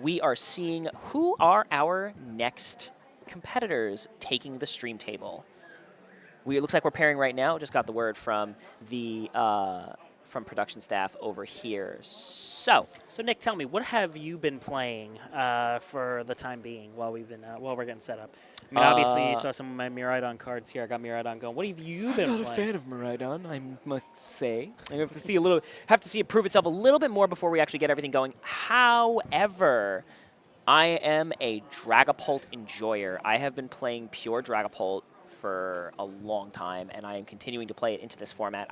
we are seeing who are our next competitors taking the stream table. It looks like we're pairing right now. Just got the word from the from production staff over here. So Nick, tell me, what have you been playing for the time being while we're getting set up? I mean, obviously, you saw some of my Miraidon cards here. I got Miraidon going. What have you been playing? I'm not a fan of Miraidon, I must say. I have to see it prove itself a little bit more before we actually get everything going. However, I am a Dragapult enjoyer. I have been playing pure Dragapult for a long time, and I am continuing to play it into this format.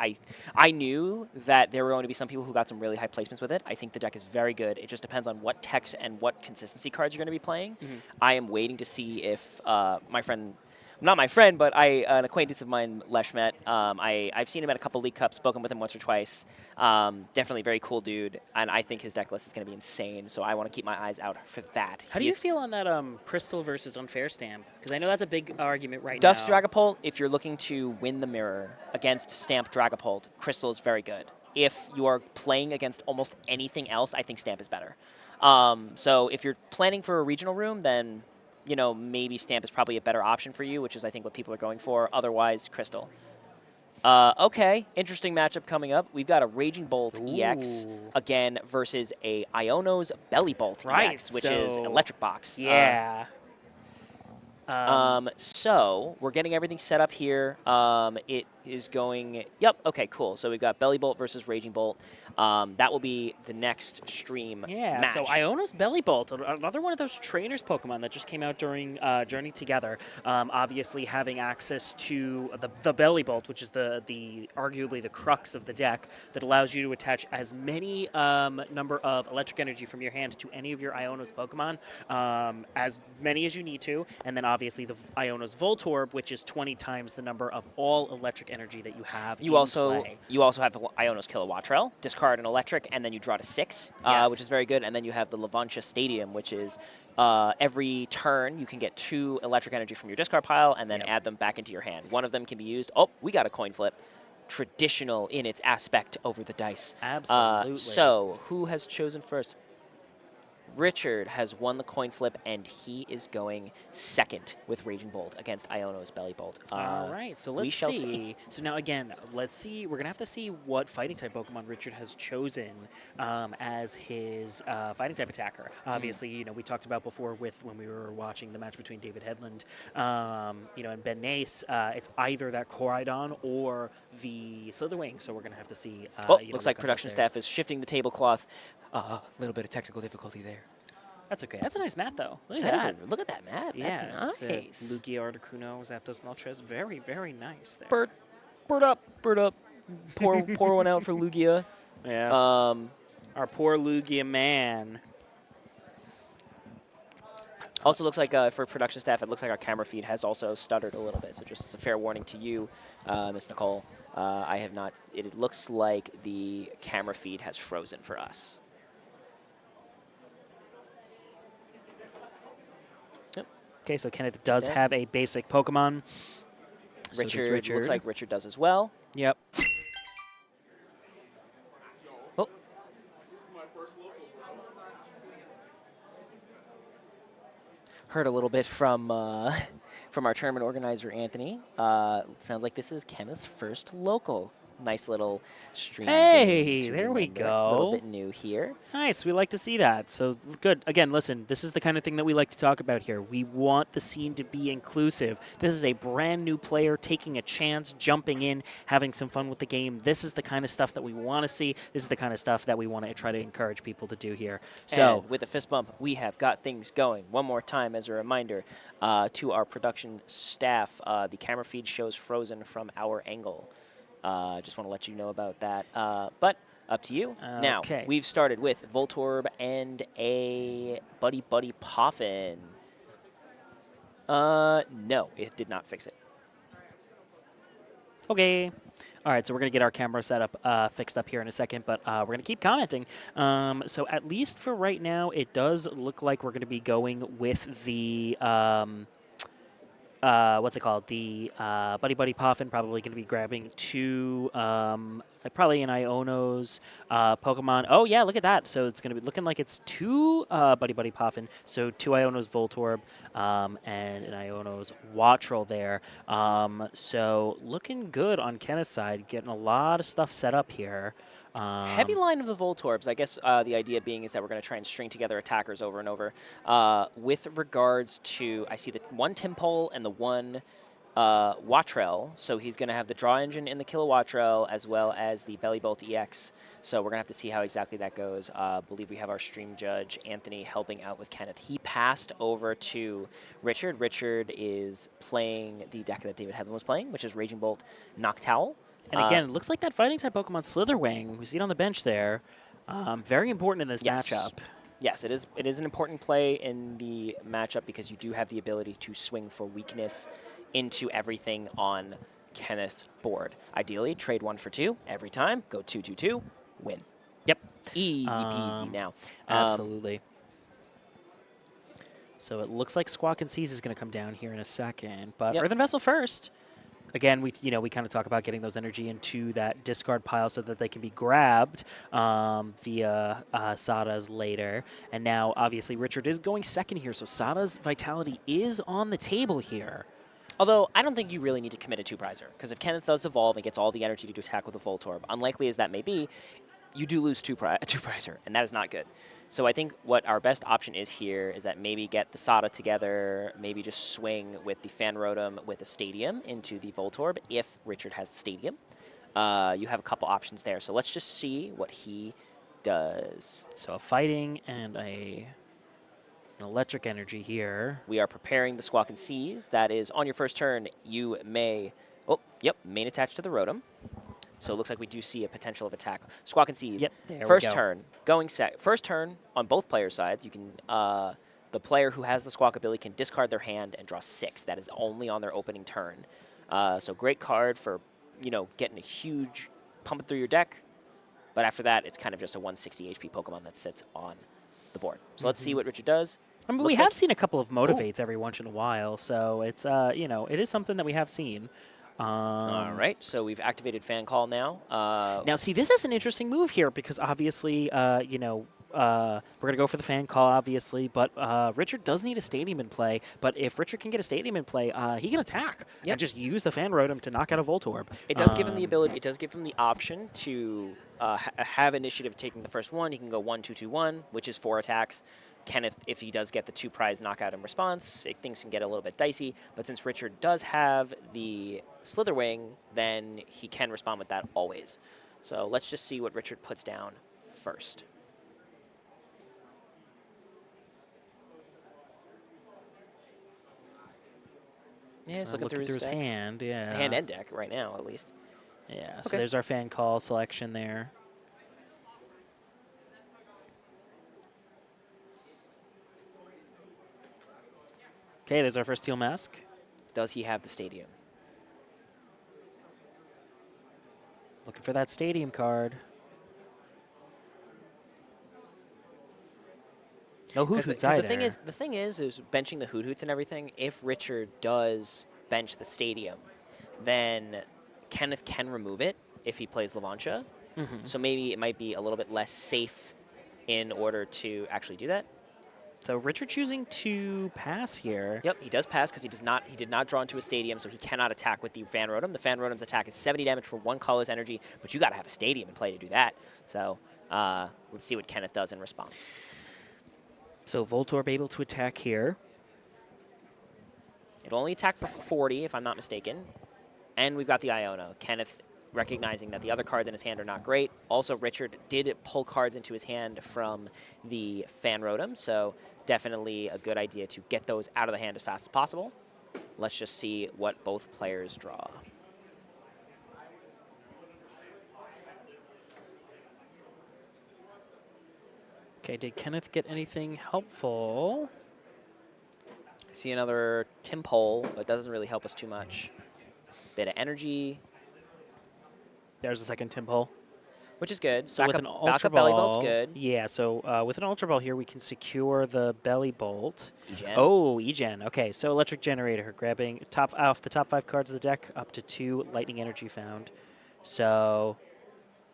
I knew that there were going to be some people who got some really high placements with it. I think the deck is very good. It just depends on what text and what consistency cards you're going to be playing. I am waiting to see if my friend... Not my friend, but an acquaintance of mine, Leshmet. I've seen him at a couple League Cups, spoken with him once or twice. Definitely very cool dude, and I think his deck list is going to be insane, so I want to keep my eyes out for that. How do you feel on that Crystal versus Unfair stamp? Because I know that's a big argument right Dust now. Dragapult, if you're looking to win the mirror against Stamp Dragapult, Crystal is very good. If you are playing against almost anything else, I think Stamp is better. So if you're planning for a regional room, then... you know, maybe Stamp is probably a better option for you, which is, I think, what people are going for. Otherwise, Crystal. Okay, interesting matchup coming up. We've got a Raging Bolt EX, again, versus a Iono's Belly Bolt EX, which is Electric Box. Yeah. So we're getting everything set up here. It is going... Yep, okay, cool. So we've got Belly Bolt versus Raging Bolt. That will be the next stream match. So Iono's Belly Bolt, another one of those trainers Pokemon that just came out during Journey Together. Obviously having access to the Belly Bolt, which is the arguably the crux of the deck that allows you to attach as many number of electric energy from your hand to any of your Iono's Pokemon, as many as you need to, and then obviously the Iono's Voltorb, which is 20 times the number of all electric energy that you have. You also have Iono's Kilowattrel, discard an electric, and then you draw to 6, which is very good. And then you have the Levantia Stadium, which is every turn you can get 2 electric energy from your discard pile and then add them back into your hand. One of them can be used. Oh, we got a coin flip. Traditional in its aspect over the dice. Absolutely. So who has chosen first? Richard has won the coin flip, and he is going second with Raging Bolt against Iono's Belly Bolt. All right, so let's see. So now, again, let's see. We're going to have to see what fighting-type Pokemon Richard has chosen as his fighting-type attacker. Obviously, you know, we talked about before when we were watching the match between David Headland and Ben Nace, it's either that Koraidon or the Slitherwing, so we're going to have to see. Looks like production staff is shifting the tablecloth. A little bit of technical difficulty there. That's okay. That's a nice mat, though. Look at that. Look at that mat. That's nice. Lugia, Articuno, Zapdos, Moltres. Very, very nice there. Bird up. Pour one out for Lugia. Yeah. Our poor Lugia man. Also looks like for production staff, it looks like our camera feed has also stuttered a little bit. So just as a fair warning to you, Miss Nicole, I have not. It looks like the camera feed has frozen for us. Okay, so Kenneth does have a basic Pokemon. Richard looks like Richard does as well. Yep. Oh. Heard a little bit from our tournament organizer, Anthony. Sounds like this is Kenneth's first local. Nice little stream. Hey, there we go. A little bit new here. Nice. We like to see that. So good. Again, listen, this is the kind of thing that we like to talk about here. We want the scene to be inclusive. This is a brand new player taking a chance, jumping in, having some fun with the game. This is the kind of stuff that we want to see. This is the kind of stuff that we want to try to encourage people to do here. So and with the fist bump, we have got things going. One more time as a reminder to our production staff, the camera feed shows frozen from our angle. Just want to let you know about that. But up to you. Okay. Now, we've started with Voltorb and a Buddy Poffin. No, it did not fix it. Okay. All right, so we're going to get our camera setup fixed up here in a second, but we're going to keep commenting. So at least for right now, it does look like we're going to be going with the what's it called? The Buddy Buddy Puffin probably going to be grabbing two, probably an Iono's Pokemon. Oh, yeah, look at that. So it's going to be looking like it's two Buddy Buddy Puffin. So two Iono's Voltorb and an Iono's Wattrel there. So looking good on Kenneth's side, getting a lot of stuff set up here. Heavy line of the Voltorbs. I guess the idea being is that we're going to try and string together attackers over and over. With regards to, I see the one Timpole and the one Wattrel. So he's going to have the draw engine in the Kilowattrel as well as the Belly Bolt EX. So we're going to have to see how exactly that goes. I believe we have our stream judge, Anthony, helping out with Kenneth. He passed over to Richard. Richard is playing the deck that David Heaven was playing, which is Raging Bolt Noctowl. And again, it looks like that fighting-type Pokemon Slitherwing, we see it on the bench there, very important in this matchup. Yes, it is. It is an important play in the matchup because you do have the ability to swing for weakness into everything on Kenneth's board. Ideally, trade 1 for 2 every time. Go 2-2-2, win. Yep. Easy peasy now. Absolutely. So it looks like Squawk and Seize is going to come down here in a second, but Earthen Vessel first. Again, we kind of talk about getting those energy into that discard pile so that they can be grabbed via Sada's later. And now, obviously, Richard is going second here, so Sada's Vitality is on the table here. Although, I don't think you really need to commit a two-prizer, because if Kenneth does evolve and gets all the energy to attack with a Voltorb, unlikely as that may be, you do lose a two-prizer, and that is not good. So I think what our best option is here is that maybe get the Sada together, maybe just swing with the Fanrotom with a Stadium into the Voltorb if Richard has the Stadium. You have a couple options there, so let's just see what he does. So a fighting and an electric energy here. We are preparing the Squawk and Seize. That is, on your first turn, you may... Oh, yep, main attached to the Rotom. So it looks like we do see a potential of attack. Squawk and Seize. Yep, there first we go. turn, going set. First turn on both players' sides. You can the player who has the Squawk ability can discard their hand and draw 6. That is only on their opening turn. So great card for getting a huge pump through your deck. But after that, it's kind of just a 160 HP Pokemon that sits on the board. So let's see what Richard does. I mean, we have seen a couple of motivates every once in a while, so it's it is something that we have seen. All right, so we've activated Fan Call now. Now, see, this is an interesting move here because obviously, we're going to go for the Fan Call, obviously, but Richard does need a Stadium in play. But if Richard can get a Stadium in play, he can attack and just use the Fan Rotom to knock out a Voltorb. It does give him the ability. It does give him the option to have initiative taking the first one. He can go 1-2-2-1, which is 4 attacks. Kenneth, if he does get the 2-prize knockout in response, things can get a little bit dicey. But since Richard does have the Slitherwing, then he can respond with that always. So let's just see what Richard puts down first. Yeah, he's looking through his hand. Yeah, hand and deck right now, at least. Yeah. So there's our Fan Call selection there. Okay, there's our first Steel Mask. Does he have the Stadium? Looking for that Stadium card. No Hoot-Hoots either. The thing is benching the Hoot-Hoots and everything. If Richard does bench the Stadium, then Kenneth can remove it if he plays Lavantia. So maybe it might be a little bit less safe in order to actually do that. So Richard choosing to pass here. Yep, he does pass because he did not draw into a Stadium, so he cannot attack with the Fan Rotom. The Fan Rotom's attack is 70 damage for 1 colorless energy, but you got to have a Stadium in play to do that. So let's see what Kenneth does in response. So Voltorb able to attack here. It'll only attack for 40, if I'm not mistaken. And we've got the Iono. Kenneth recognizing that the other cards in his hand are not great. Also, Richard did pull cards into his hand from the Fan Rotom, so definitely a good idea to get those out of the hand as fast as possible. Let's just see what both players draw. Okay, did Kenneth get anything helpful? I see another Timpole, but doesn't really help us too much. Bit of energy. There's a second Timpole. which is good. So with Backup, an Ultra backup belly bolt's Ball, good. yeah. So with an Ultra Ball here, we can secure the Belly Bolt. Egen. Oh, Egen. Okay, so Electric Generator, grabbing off the top 5 cards of the deck, up to 2 Lightning Energy found. So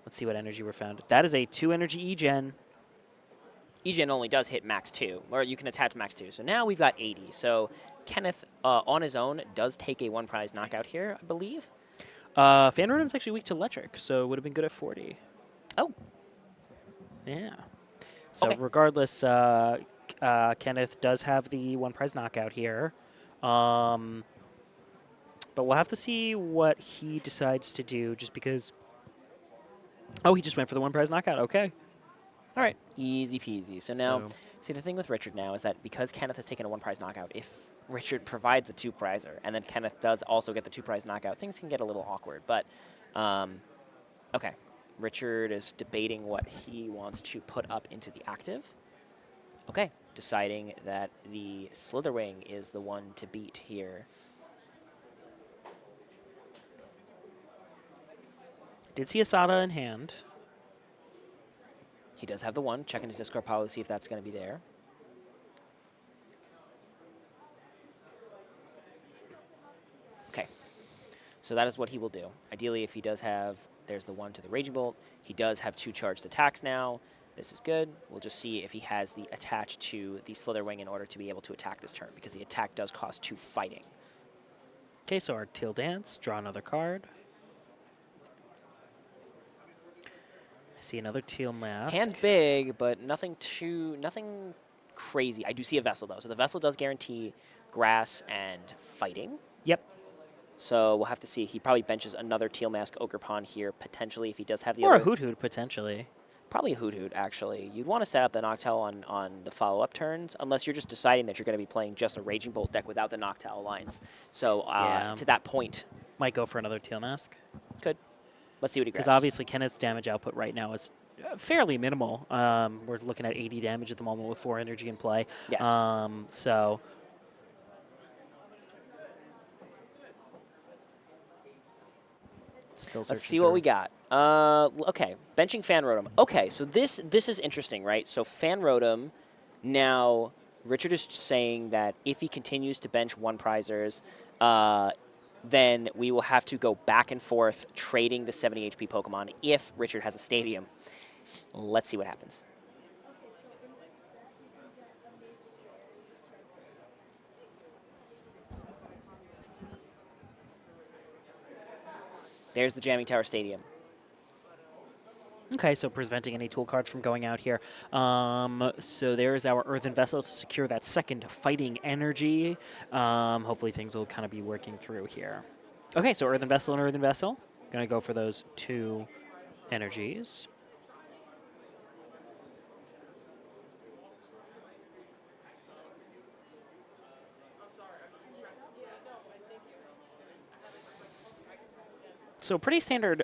let's see what energy we're found. That is a 2 energy Egen. Egen only does hit max 2, or you can attach max 2. So now we've got 80. So Kenneth, on his own, does take a 1 prize knockout here, I believe. Fan Rotom's actually weak to Electric, so it would have been good at 40. Oh. Yeah. So Okay. regardless, Kenneth does have the 1 prize knockout here. But we'll have to see what he decides to do just because... Oh, he just went for the 1 prize knockout. Okay. All right. Easy peasy. So now, see, the thing with Richard now is that because Kenneth has taken a 1 prize knockout, if Richard provides a 2 prizer and then Kenneth does also get the 2 prize knockout, things can get a little awkward. But, okay. Richard is debating what he wants to put up into the active. Okay. Deciding that the Slitherwing is the one to beat here. Did see Asada in hand. He does have the 1. Checking his discard pile to see if that's going to be there. Okay. So that is what he will do. Ideally, if he does have, there's the 1 to the Raging Bolt. He does have 2 charged attacks now. This is good. We'll just see if he has the attach to the Slitherwing in order to be able to attack this turn, because the attack does cost 2 fighting. Okay, so our Teal Dance, draw another card. I see another Teal Mask. Hand's big, but nothing crazy. I do see a Vessel, though. So the Vessel does guarantee grass and fighting. Yep. So we'll have to see. He probably benches another Teal Mask Ogre Pawn here, potentially, if he does have the Or other. a Hoot Hoot, potentially. Probably a Hoot Hoot, actually. You'd want to set up the Noctowl on the follow-up turns, unless you're just deciding that you're going to be playing just a Raging Bolt deck without the Noctowl lines. So to that point. Might go for another Teal Mask. Could. Let's see what he grabs. Because obviously Kenneth's damage output right now is fairly minimal. We're looking at 80 damage at the moment with 4 energy in play. Yes. So... Let's see what we got. Okay, benching Fan Rotom. Okay, so this is interesting, right? So Fan Rotom, now Richard is saying that if he continues to bench 1 prizers, then we will have to go back and forth trading the 70 HP Pokemon if Richard has a Stadium. Let's see what happens. There's the Jamming Tower Stadium. Okay, so preventing any tool cards from going out here. So there's our Earthen Vessel to secure that second fighting energy. Hopefully things will kind of be working through here. Okay, so Earthen Vessel and Earthen Vessel. Going to go for those 2 energies. So pretty standard,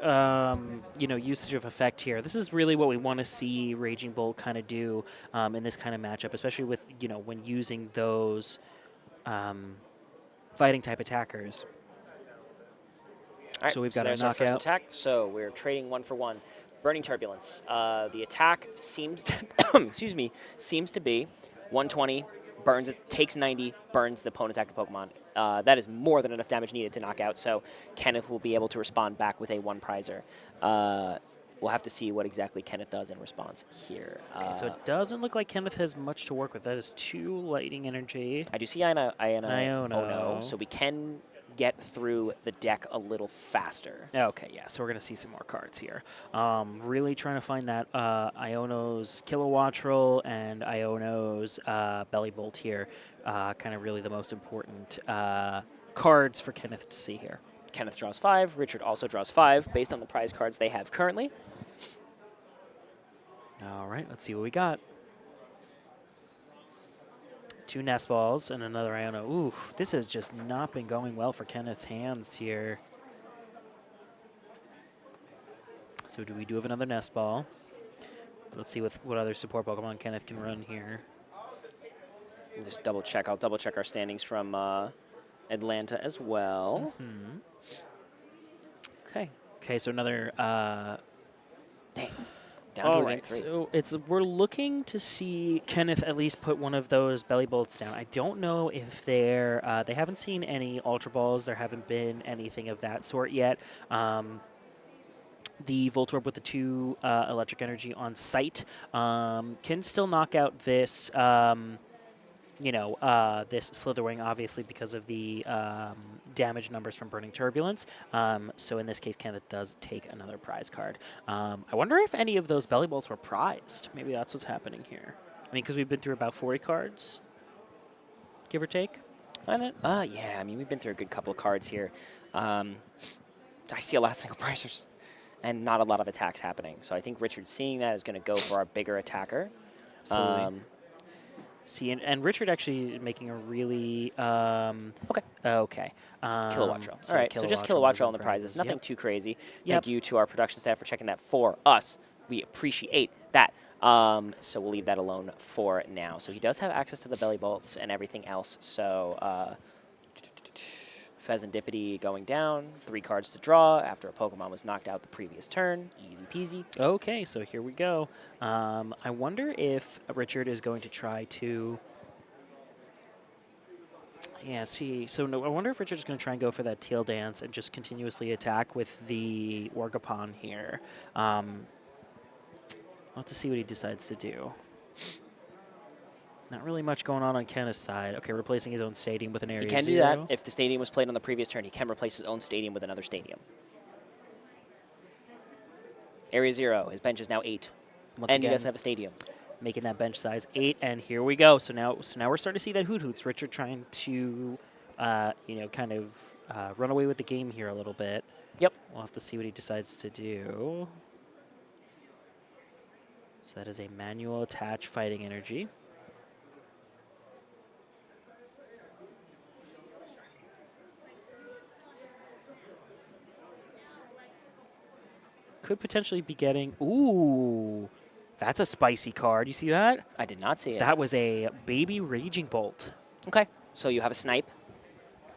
usage of effect here. This is really what we want to see Raging Bolt kind of do in this kind of matchup, especially with, when using those fighting type attackers. All right, so we've got there's a our first knockout. attack. So we're trading 1 for 1. Burning Turbulence. The attack seems to, seems to be 120, burns it, takes 90, burns the opponent's active Pokemon. That is more than enough damage needed to knock out, so Kenneth will be able to respond back with a 1 prizer. We'll have to see what exactly Kenneth does in response here. Okay, so it doesn't look like Kenneth has much to work with. That is 2 lightning energy. I do see Iono. Iono. So we can get through the deck a little faster. Okay, yeah, so we're going to see some more cards here. Really trying to find that Iono's Kilowattrel and Iono's Belly Bolt here. Kind of really the most important cards for Kenneth to see here. Kenneth draws 5. Richard also draws 5 based on the prize cards they have currently. All right, let's see what we got. 2 Nest Balls and another Iono. Ooh, this has just not been going well for Kenneth's hands here. So do we have another Nest Ball? Let's see what other support Pokemon Kenneth can run here. Just double check. I'll double check our standings from Atlanta as well. Mm-hmm. Okay. Okay, so another Down All to right, three. so we're looking to see Kenneth at least put one of those belly bolts down. I don't know if they haven't seen any Ultra Balls. There haven't been anything of that sort yet. The Voltorb with the 2 electric energy on site can still knock out this, this Slitherwing, obviously, because of the damage numbers from Burning Turbulence. So in this case, Kenneth does take another prize card. I wonder if any of those belly bolts were prized. Maybe that's what's happening here. I mean, because we've been through about 40 cards, give or take. Yeah, I mean, we've been through a good couple of cards here. I see a lot of single prizers and not a lot of attacks happening. So I think Richard, seeing that, is going to go for our bigger attacker. Absolutely. See, and Richard actually is making a really okay. Kilowatt Trail. So All right, so just Kilowatt Trail on the prizes. Nothing too crazy. Thank you to our production staff for checking that for us. We appreciate that. So we'll leave that alone for now. So he does have access to the belly bolts and everything else. So Pheasantipity going down, 3 cards to draw after a Pokemon was knocked out the previous turn. Easy peasy. Okay, so here we go. I wonder if Richard is going to try to... Yeah, see, so no, I wonder if Richard's going to try and go for that Teal Dance and just continuously attack with the Orgapon here. I'll have to see what he decides to do. Not really much going on Kenneth's side. Okay, replacing his own stadium with an Area 0. He can do that. If the stadium was played on the previous turn, he can replace his own stadium with another stadium. Area 0, his bench is now 8. Once and again, he does have a stadium. Making that bench size 8, and here we go. So now we're starting to see that Hoot Hoots. Richard trying to, kind of run away with the game here a little bit. Yep. We'll have to see what he decides to do. So that is a manual attach fighting energy. Could potentially be getting... Ooh, that's a spicy card. You see that? I did not see it. That was a Baby Raging Bolt. Okay, so you have a Snipe.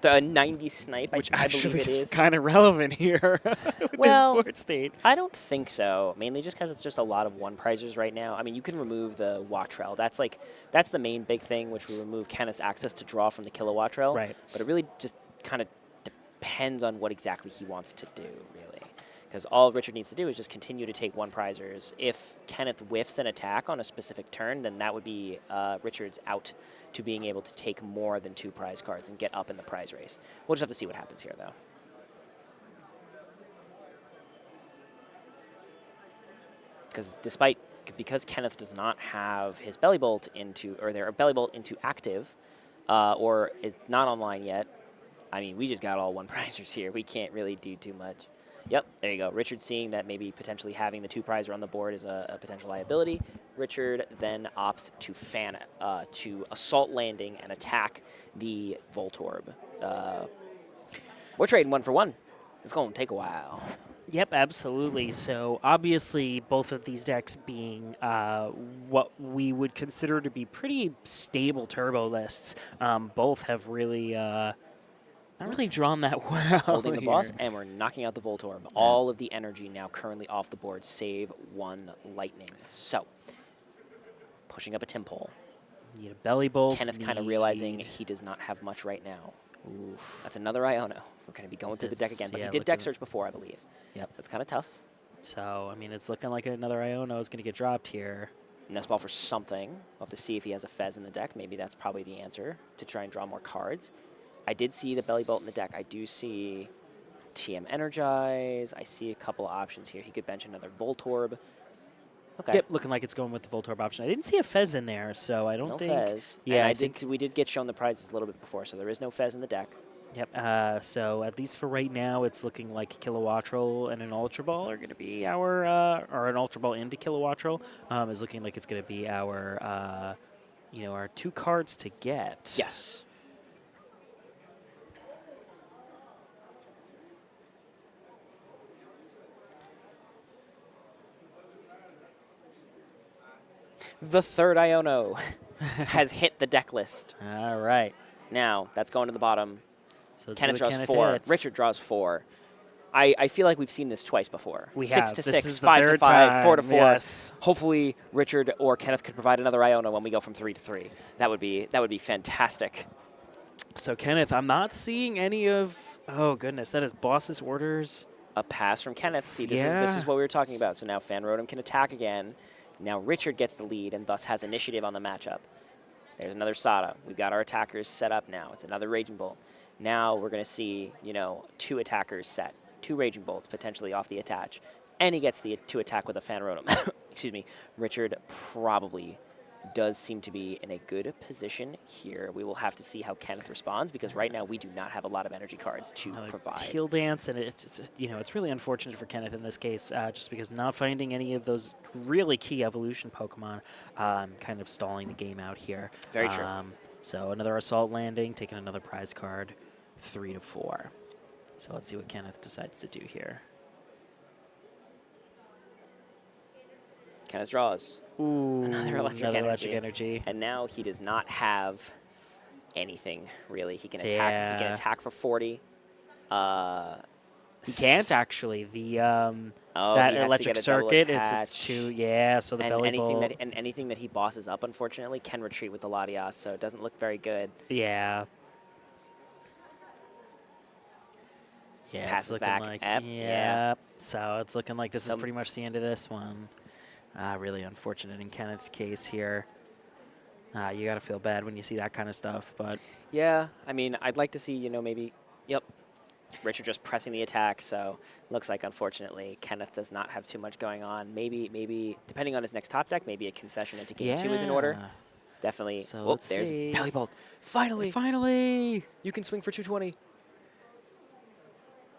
The 90 Snipe, Which I actually believe it is kind of relevant here with Well, this board state. I don't think so, mainly just because it's just a lot of 1-prizers right now. I mean, you can remove the Wattrel. That's the main big thing, which will remove Kenneth's access to draw from the Kilowatt Trail. Right. But it really just kind of depends on what exactly he wants to do, really. Because all Richard needs to do is just continue to take 1-prizers. If Kenneth whiffs an attack on a specific turn, then that would be Richard's out to being able to take more than 2 prize cards and get up in the prize race. We'll just have to see what happens here, though. Because Kenneth does not have his Belly Bolt into, or their Belly Bolt into active, or is not online yet, I mean, we just got all 1-prizers here. We can't really do too much. Yep, there you go. Richard seeing that maybe potentially having the 2-prizer on the board is a potential liability. Richard then opts to to assault landing and attack the Voltorb. We're trading 1 for 1. It's going to take a while. Yep, absolutely. So obviously both of these decks being what we would consider to be pretty stable turbo lists, both have really... not really drawn that well. Holding the here. boss, and we're knocking out the Voltorb. Yeah. All of the energy now currently off the board, save 1 lightning. So, pushing up a Timpole. Need a Belly Bolt. Kenneth kind of realizing he does not have much right now. Oof. That's another Iono. We're going to be going through the deck again, but he did deck search before, I believe. Yep. So it's kind of tough. So, I mean, it's looking like another Iono is going to get dropped here. Nest Ball for something. We'll have to see if he has a Fez in the deck. Maybe that's probably the answer to try and draw more cards. I did see the Belly Bolt in the deck. I do see TM Energize. I see a couple of options here. He could bench another Voltorb. Okay. Yep, looking like it's going with the Voltorb option. I didn't see a Fez in there, so I don't think... No Fez. Yeah, and we did get shown the prizes a little bit before, so there is no Fez in the deck. Yep, so at least for right now, it's looking like Kilowattrel and an Ultra Ball are going to be our... or an Ultra Ball into Kilowattrel is looking like it's going to be our, our 2 cards to get. Yes. The 3rd Iono has hit the deck list. All right. Now, that's going to the bottom. So Kenneth draws 4. Richard draws 4. I feel like we've seen this twice before. We 6 have. to This 6, is the 5 to third 5, 4 to time, 4. yes. Hopefully, Richard or Kenneth could provide another Iona when we go from 3 to 3. That would be fantastic. So, Kenneth, I'm not seeing any of... Oh, goodness. That is boss's orders. A pass from Kenneth. See, this Yeah. is what we were talking about. So now Fan Rotom can attack again. Now Richard gets the lead and thus has initiative on the matchup. There's another Sada. We've got our attackers set up now. It's another Raging Bolt. Now we're going to see, 2 attackers set. 2 Raging Bolts potentially off the attach. And he gets the 2 attack with a Fan Rotom. Excuse me. Richard probably does seem to be in a good position here. We will have to see how Kenneth responds because right now we do not have a lot of energy cards to provide. Teal Dance, and it's really unfortunate for Kenneth in this case, just because not finding any of those really key evolution Pokemon, kind of stalling the game out here. Very true. So another Assault Landing, taking another prize card, 3 to 4. So let's see what Kenneth decides to do here. Kenneth draws. Ooh, Another electric energy. And now he does not have anything, really. He can attack. Yeah. He can attack for 40. He can't, actually. The Oh, that he has to electric get a double circuit, attach. it's 2. Yeah, so the And belly bolt. anything that he bosses up, unfortunately, can retreat with the Latias, so it doesn't look very good. Yeah. Yeah, Passes it's looking back. like, Yep, yeah. So it's looking like this is So- pretty much the end of this one. Really unfortunate in Kenneth's case here. You got to feel bad when you see that kind of stuff, but Yeah, I mean, I'd like to see, maybe, yep, Richard just pressing the attack, so looks like, unfortunately, Kenneth does not have too much going on. Maybe, depending on his next top deck, maybe a concession into game 2 is in order. Yeah. Definitely. So Oh, let's there's see. Belly Bolt. Finally, Finally! you can swing for 220.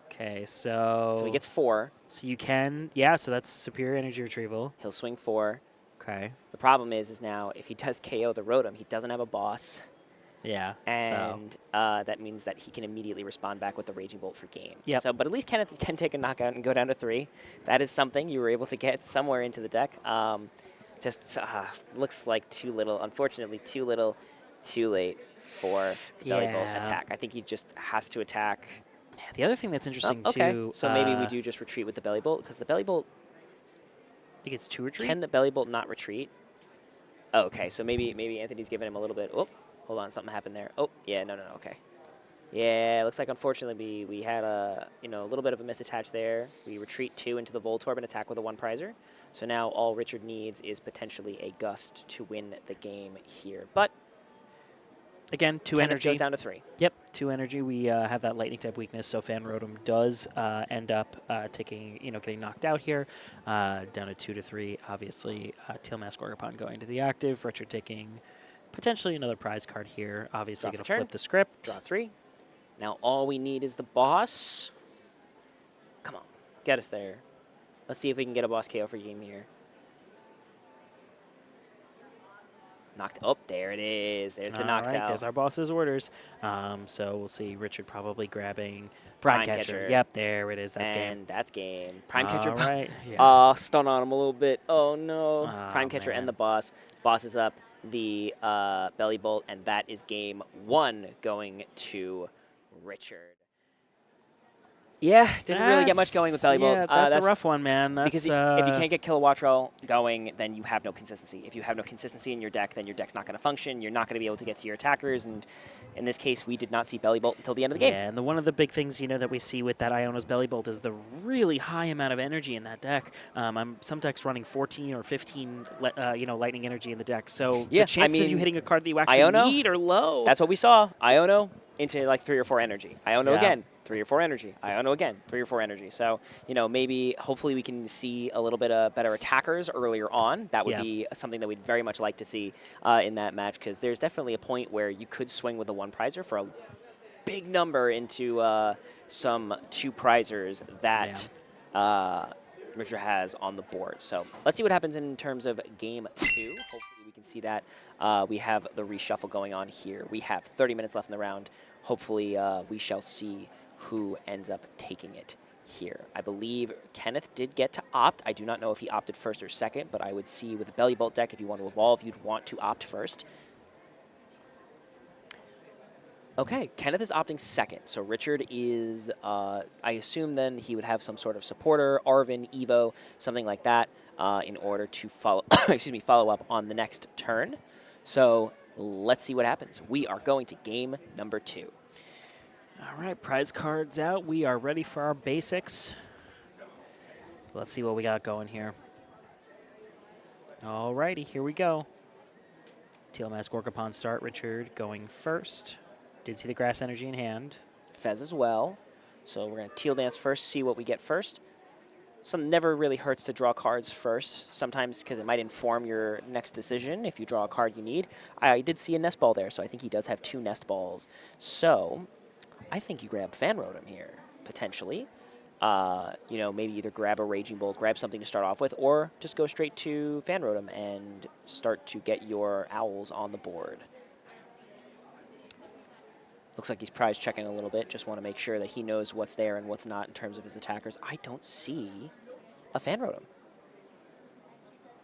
Okay, so... So he gets 4. So you can... Yeah, so that's superior energy retrieval. He'll swing 4. Okay. The problem is now if he does KO the Rotom, he doesn't have a boss. Yeah, And that means that he can immediately respond back with the Raging Bolt for game. Yep. So, but at least Kenneth can take a knockout and go down to 3. That is something you were able to get somewhere into the deck. Just looks like too little. Unfortunately, too little, too late for Belly Bolt Yeah. attack. I think he just has to attack. Yeah, the other thing that's interesting, Okay, too... so maybe we do just retreat with the Belly Bolt because the Belly Bolt. He gets 2 retreat? Can the Belly Bolt not retreat? Oh, okay, so maybe Anthony's giving him a little bit. Oh, hold on, something happened there. Oh, yeah, no, okay. Yeah, it looks like unfortunately we had a little bit of a misattach there. We retreat 2 into the Voltorb and attack with a 1 prizer. So now all Richard needs is potentially a Gust to win the game here. But Again, 2 Kenneth energy. goes down to 3. Yep, 2 energy. We have that lightning type weakness, so Fan Rotom does end up taking, getting knocked out here, down to 2 to 3. Obviously, Teal Mask Orgapon going to the active. Richard taking potentially another prize card here. Obviously, Draw going for to turn. flip the script. Draw 3. Now all we need is the boss. Come on, get us there. Let's see if we can get a boss KO for game here. Knocked. Oh, there it is. There's the knocked All right, out. there's our boss's orders. So we'll see Richard probably grabbing Prime Catcher. Yep, there it is. That's game. And that's game. Prime Catcher. All right. Yeah. Stun on him a little bit. Oh, no. Oh, Prime Catcher man. and the boss. Boss is up the Belly Bolt, and that is game 1 going to Richard. Yeah, didn't really get much going with Belly Bolt. Yeah, that's a rough one, man. That's, Because if you can't get Kilowattrel going, then you have no consistency. If you have no consistency in your deck, then your deck's not going to function. You're not going to be able to get to your attackers. And in this case, we did not see Belly Bolt until the end of the game. Yeah, and one of the big things, that we see with that Iono's Belly Bolt is the really high amount of energy in that deck. Some decks running 14 or 15, lightning energy in the deck. So Yeah, the chances of you hitting a card that you actually Iono, need are low. That's what we saw. Iono into like 3 or 4 energy. Iono Yeah. again, 3 or 4 energy. Iono again, 3 or 4 energy. So, maybe, hopefully we can see a little bit of better attackers earlier on. That would be something that we'd very much like to see in that match, because there's definitely a point where you could swing with a 1 prizer for a big number into some 2 prizers that Richard has on the board. So let's see what happens in terms of game 2. Hopefully we can see that. We have the reshuffle going on here. We have 30 minutes left in the round. Hopefully we shall see who ends up taking it here. I believe Kenneth did get to opt. I do not know if he opted first or second, but I would see with the Belly Bolt deck, if you want to evolve, you'd want to opt first. Okay, Kenneth is opting second. So Richard is, I assume then he would have some sort of supporter, Arvin, Evo, something like that, in order to follow, follow up on the next turn. So let's see what happens. We are going to game number 2. All right, prize cards out. We are ready for our basics. Let's see what we got going here. All righty, here we go. Teal Mask Orcapon start. Richard going first. Did see the grass energy in hand. Fez as well. So we're going to Teal Dance first, see what we get first. Some never really hurts to draw cards first, sometimes because it might inform your next decision if you draw a card you need. I did see a Nest Ball there, so I think he does have 2 Nest Balls. So I think you grab Fan Rotom here, potentially. You know, maybe either grab a Raging Bolt, grab something to start off with, or just go straight to Fan Rotom and start to get your Owls on the board. Looks like he's prize checking a little bit. Just want to make sure that he knows what's there and what's not in terms of his attackers. I don't see a Fan Rotom.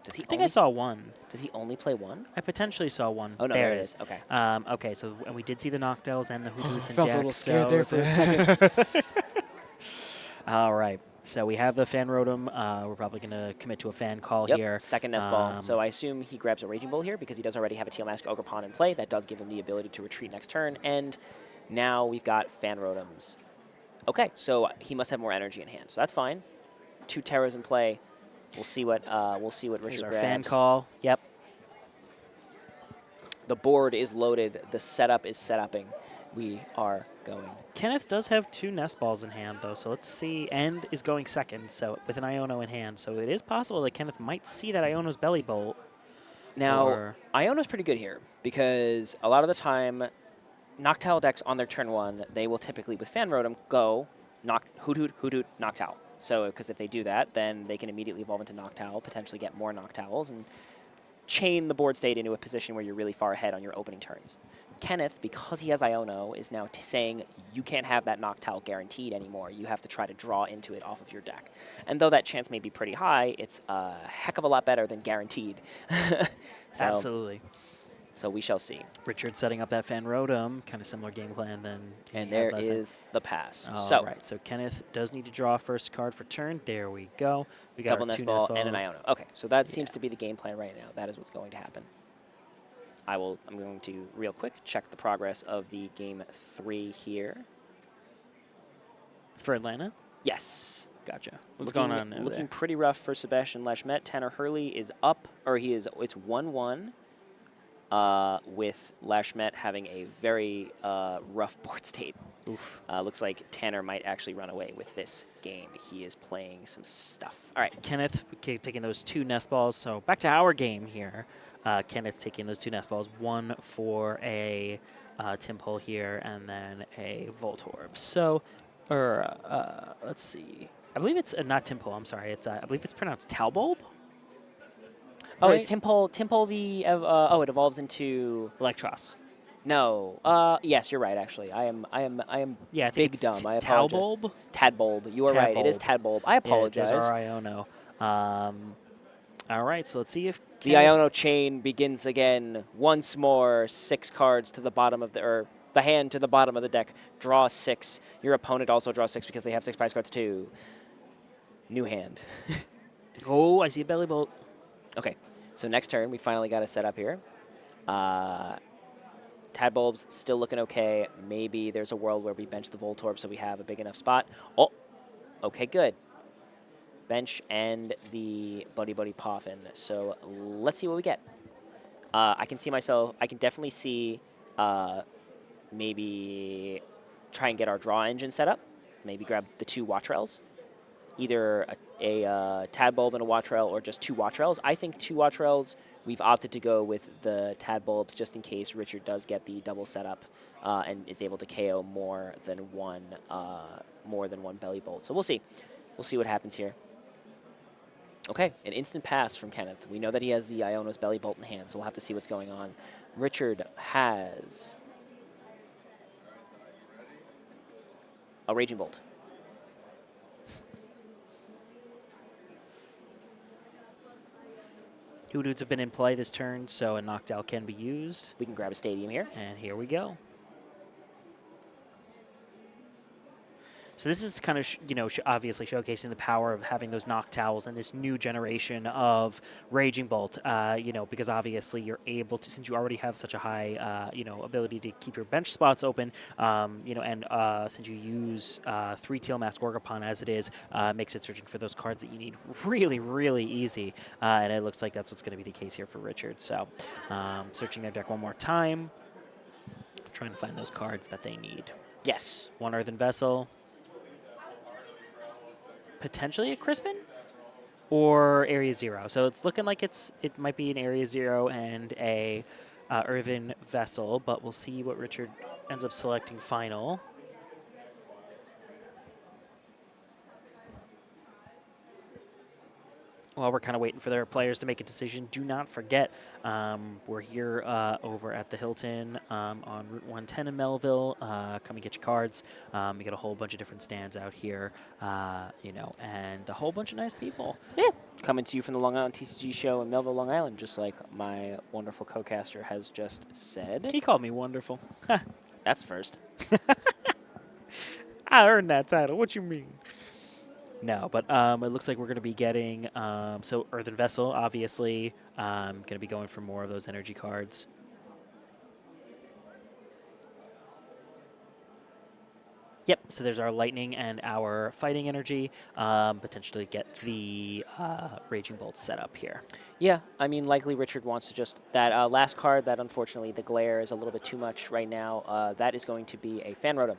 Does he? I think I saw one. Does he only play one? I potentially saw one. Oh no, there it is. Okay. Okay, so and we did see the Noctows and the Hoothoots and Felt decks. a little scared there for a second. All right. So we have the Fan Rotom. We're probably going to commit to a fan call here. Second Nest Ball. So I assume he grabs a Raging Bull here because he does already have a Teal Mask Ogerpon in play. That does give him the ability to retreat next turn. And now we've got Fan Rotoms. Okay, so he must have more energy in hand. So that's fine. 2 Terras in play. We'll see what Richard Here's our grabs. fan call. Yep. The board is loaded. The setup is set-upping. We are going. Kenneth does have 2 Nest Balls in hand, though, so let's see. And is going second, so with an Iono in hand. So it is possible that Kenneth might see that Iono's Belly Bolt. Now, Iono's pretty good here because a lot of the time, Noctowl decks on their turn 1, they will typically, with Fan Rotom, go Hoot, Noctowl. So, because if they do that, then they can immediately evolve into Noctowl, potentially get more Noctowls, and chain the board state into a position where you're really far ahead on your opening turns. Kenneth, because he has Iono, is now saying you can't have that Noctowl guaranteed anymore. You have to try to draw into it off of your deck. And though that chance may be pretty high, it's a heck of a lot better than guaranteed. Absolutely. So we shall see. Richard setting up that Fan Rotom, kind of similar game plan than. And there is the pass. All right, so Kenneth does need to draw first card for turn. There we go. We got double our Nest 2 Ball Nest Balls. and an Iono. Okay, so that seems to be the game plan right now. That is what's going to happen. I'm going to, real quick, check the progress of the game 3 here. For Atlanta? Yes. Gotcha. What's going on now? Looking pretty rough for Sebastian Lashmet. Tanner Hurley is up, or it's 1-1. With Lashmet having a very rough board state. Oof. Looks like Tanner might actually run away with this game. He is playing some stuff. All right. Kenneth taking those 2 Nest Balls. So back to our game here. Kenneth taking those 2 Nest Balls, one for a Timpole here, and then a Voltorb. So, let's see. I believe it's not Timpole. I'm sorry. It's I believe it's pronounced Talbulb. Oh, right? is Timpole the? It evolves into Electros. No. Yes, you're right. Actually, I am. Yeah, I think big it's dumb. I apologize. Talbulb. Tadbulb. You are right. It is Tadbulb. I apologize. Yeah, there's our Iono. All right, so let's see if the Iono chain begins again once more. 6 cards to the bottom of the hand to the bottom of the deck. Draw 6. Your opponent also draws 6 because they have 6 prize cards too. New hand. Oh, I see a Belly Bolt. Okay, so next turn we finally got a setup here. Tadbulb's still looking okay. Maybe there's a world where we bench the Voltorb so we have a big enough spot. Oh, okay, good. Bench and the Buddy Poffin. So let's see what we get. I can definitely see maybe try and get our draw engine set up. Maybe grab the 2 Wattrells. Either a Tadbulb and a Wattrell or just 2 Wattrells. I think 2 Wattrells. We've opted to go with the Tadbulbs just in case Richard does get the double setup and is able to KO more than one Belly Bolt. So we'll see. We'll see what happens here. Okay, an instant pass from Kenneth. We know that he has the Iono's Belly Bolt in hand, so we'll have to see what's going on. Richard has a Raging Bolt. Hoodoots have been in play this turn, so a Noctowl can be used. We can grab a Stadium here. And here we go. So this is kind of, obviously showcasing the power of having those Noctowls and this new generation of Raging Bolt, because obviously you're able to, since you already have such a high, ability to keep your bench spots open, and since you use 3 Teal Mask Gorgopon as it is, makes it searching for those cards that you need really, really easy. And it looks like that's what's going to be the case here for Richard. So searching their deck one more time, trying to find those cards that they need. Yes. 1 Earthen Vessel. Potentially a Crispin or Area 0. So it's looking like it might be an Area 0 and a Earthen Vessel, but we'll see what Richard ends up selecting final. While we're kind of waiting for their players to make a decision, do not forget, we're here over at the Hilton on Route 110 in Melville. Come and get your cards. We got a whole bunch of different stands out here, and a whole bunch of nice people. Yeah. Coming to you from the Long Island TCG Show in Melville, Long Island, just like my wonderful co-caster has just said. He called me wonderful. That's first. I earned that title. What you mean? No, but it looks like we're going to be getting, so Earthen Vessel, obviously, going to be going for more of those energy cards. Yep, so there's our Lightning and our Fighting Energy, potentially get the Raging Bolt set up here. Yeah, I mean, likely Richard wants to just, that last card that unfortunately the glare is a little bit too much right now, that is going to be a Fan Rotom.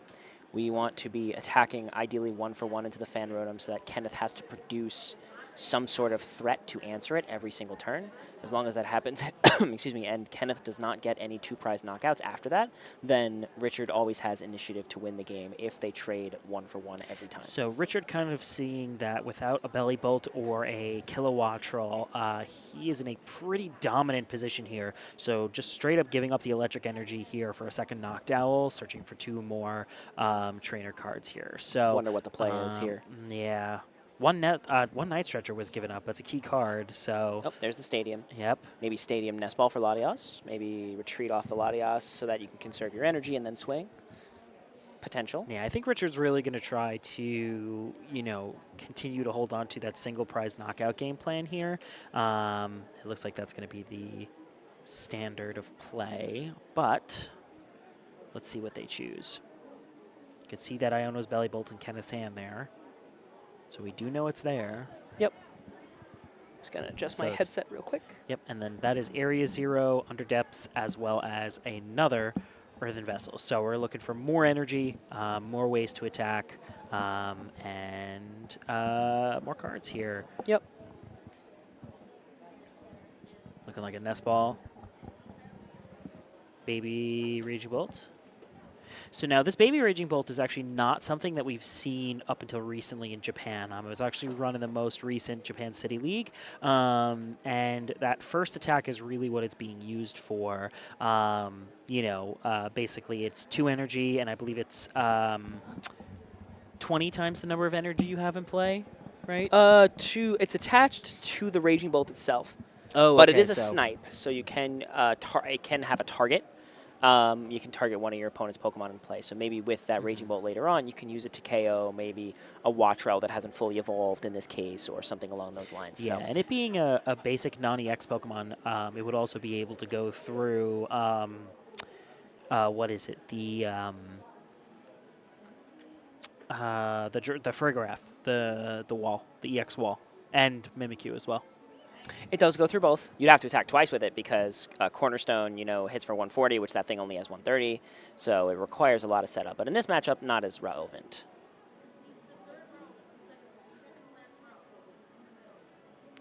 We want to be attacking ideally 1-for-1 into the Fan Rotom so that Kenneth has to produce some sort of threat to answer it every single turn. As long as that happens, excuse me, and Kenneth does not get any 2-prize knockouts after that, then Richard always has initiative to win the game if they trade 1-for-1 every time. So Richard kind of seeing that without a Belly Bolt or a Kilowattrel, he is in a pretty dominant position here. So just straight up giving up the electric energy here for a second Noctowl, searching for 2 more trainer cards here. So Wonder what the play is here. Yeah. One Night Stretcher was given up. That's a key card, so... Oh, there's the Stadium. Yep. Maybe Stadium Nest Ball for Latios. Maybe retreat off the Latios so that you can conserve your energy and then swing. Potential. Yeah, I think Richard's really going to try to, continue to hold on to that single prize knockout game plan here. It looks like that's going to be the standard of play, but let's see what they choose. You can see that Iono's Belly Bolt in Kenneth's hand there. So we do know it's there. Yep. Just going to adjust my headset real quick. Yep, and then that is Area 0, Under Depths, as well as another Earthen Vessel. So we're looking for more energy, more ways to attack, and more cards here. Yep. Looking like a Nest Ball. Baby Raging Bolt. So now this Baby Raging Bolt is actually not something that we've seen up until recently in Japan. It was actually run in the most recent Japan City League, and that first attack is really what it's being used for. Basically it's 2 energy, and I believe it's 20 times the number of energy you have in play, right? It's attached to the Raging Bolt itself. Oh, but okay, it is a snipe, so you can it can have a target. You can target one of your opponent's Pokemon in play. So maybe with that Raging Bolt later on, you can use it to KO maybe a Wattrel that hasn't fully evolved in this case or something along those lines. Yeah, so. and it being a basic non-EX Pokemon, it would also be able to go through, what is it, the Farigiraf, the wall, the EX wall, and Mimikyu as well. It does go through both. You'd have to attack twice with it because Cornerstone, hits for 140, which that thing only has 130. So it requires a lot of setup. But in this matchup, not as relevant.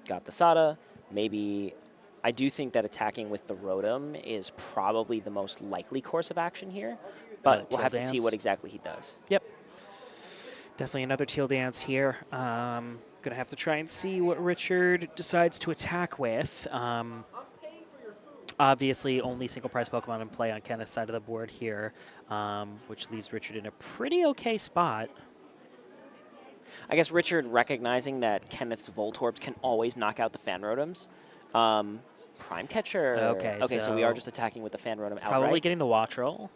Got the Sada. Maybe I do think that attacking with the Rotom is probably the most likely course of action here. But we'll have to see what exactly he does. Yep. Definitely another Teal Dance here. Going to have to try and see what Richard decides to attack with. Obviously, only single prize Pokemon in play on Kenneth's side of the board here, which leaves Richard in a pretty okay spot. I guess Richard recognizing that Kenneth's Voltorbs can always knock out the Fan Rotoms. Prime Catcher. Okay, so we are just attacking with the Fan Rotom outright. Probably getting the Wattrel.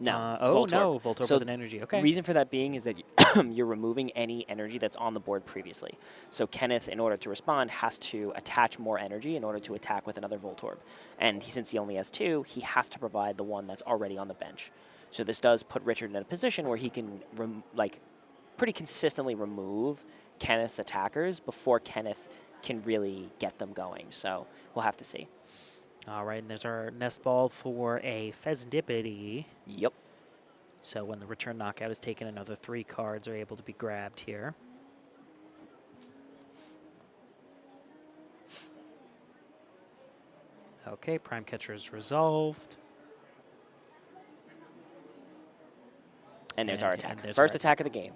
No. Oh, Voltorb. no. Voltorb So with an energy. Okay. reason for that being is that you're removing any energy that's on the board previously. So Kenneth, in order to respond, has to attach more energy in order to attack with another Voltorb. And since he only has 2, he has to provide the one that's already on the bench. So this does put Richard in a position where he can, pretty consistently remove Kenneth's attackers before Kenneth can really get them going. So we'll have to see. All right, and there's our nest ball for a Pheasantipity. Yep. So when the return knockout is taken, another 3 cards are able to be grabbed here. Okay, Prime Catcher is resolved. And there's our attack. There's First our attack of the game.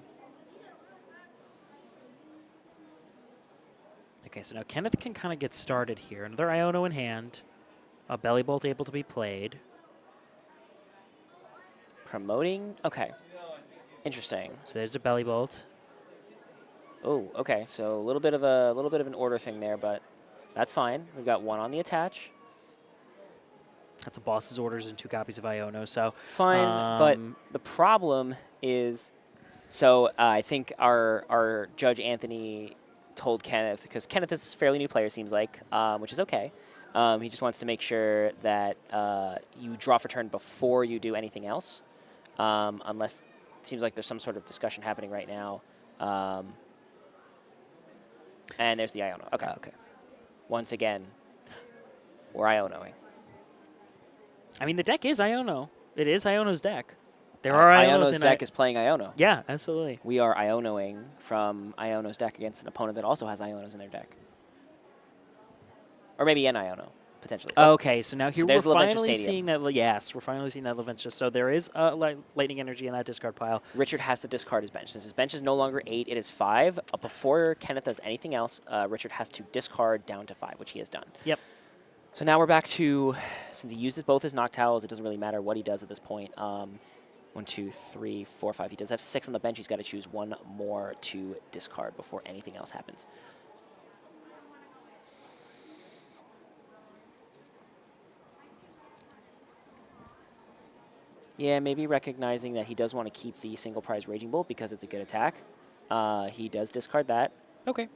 Okay, so now Kenneth can kind of get started here. Another Iono in hand. A Belly Bolt able to be played. Promoting. Okay. Interesting. So there's a Belly Bolt. Oh, okay. So a little bit of an order thing there, but that's fine. We've got 1 on the attach. That's a boss's orders and 2 copies of Iono. So Fine, but the problem is, so I think our Judge Anthony told Kenneth, because Kenneth is a fairly new player, seems like, which is okay. He just wants to make sure that you draw for turn before you do anything else, unless it seems like there's some sort of discussion happening right now. And there's the Iono. Okay. Okay. Once again, we're Ionoing. I mean, the deck is Iono. It is Iono's deck. There are Ionos Iono's in deck is playing Iono. Yeah, absolutely. We are Ionoing from Iono's deck against an opponent that also has Ionos in their deck. Or maybe an Iono, potentially. Okay, so now here there's we're Laventia finally Stadium. seeing that. Yes, we're finally seeing that Laventia. So there is lightning energy in that discard pile. Richard has to discard his bench. Since his bench is no longer 8, it is 5. Before Kenneth does anything else, Richard has to discard down to 5, which he has done. Yep. So now we're back to, since he uses both his Noctowls, it doesn't really matter what he does at this point. 1, 2, 3, 4, 5. He does have 6 on the bench. He's got to choose 1 more to discard before anything else happens. Yeah, maybe recognizing that he does want to keep the single prize Raging Bolt because it's a good attack. He does discard that. Okay.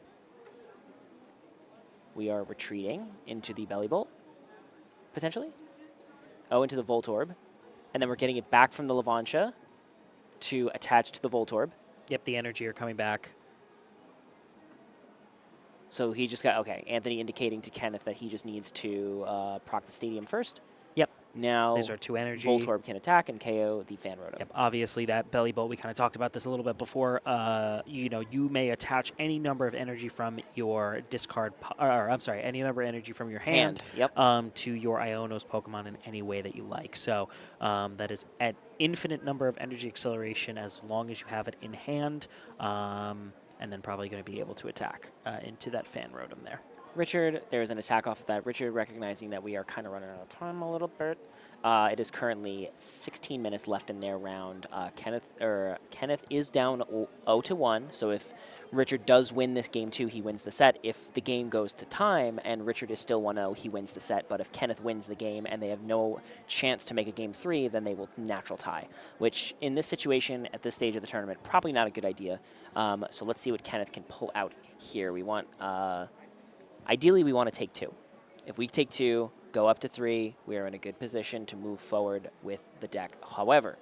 We are retreating into the Belly Bolt, potentially. Oh, into the Voltorb. And then we're getting it back from the Laventia to attach to the Voltorb. Yep, the energy are coming back. So he just got, okay, Anthony indicating to Kenneth that he just needs to proc the stadium first. Yep. Now, These are 2 energy. Voltorb can attack and KO the Fan Rotom. Yep, obviously that Belly Bolt, we kind of talked about this a little bit before. You may attach any number of energy from your discard, any number of energy from your hand. Yep. To your Iono's Pokemon in any way that you like. So that is an infinite number of energy acceleration as long as you have it in hand, and then probably going to be able to attack into that Fan Rotom there. Richard, there's an attack off of that. Richard recognizing that we are kind of running out of time a little bit. It is currently 16 minutes left in their round. Kenneth is down 0-1, so if Richard does win this game 2, he wins the set. If the game goes to time and Richard is still 1-0, he wins the set. But if Kenneth wins the game and they have no chance to make a game 3, then they will natural tie, which in this situation at this stage of the tournament, probably not a good idea. So let's see what Kenneth can pull out here. We want... Ideally, we want to take 2. If we take 2, go up to 3, we are in a good position to move forward with the deck. However,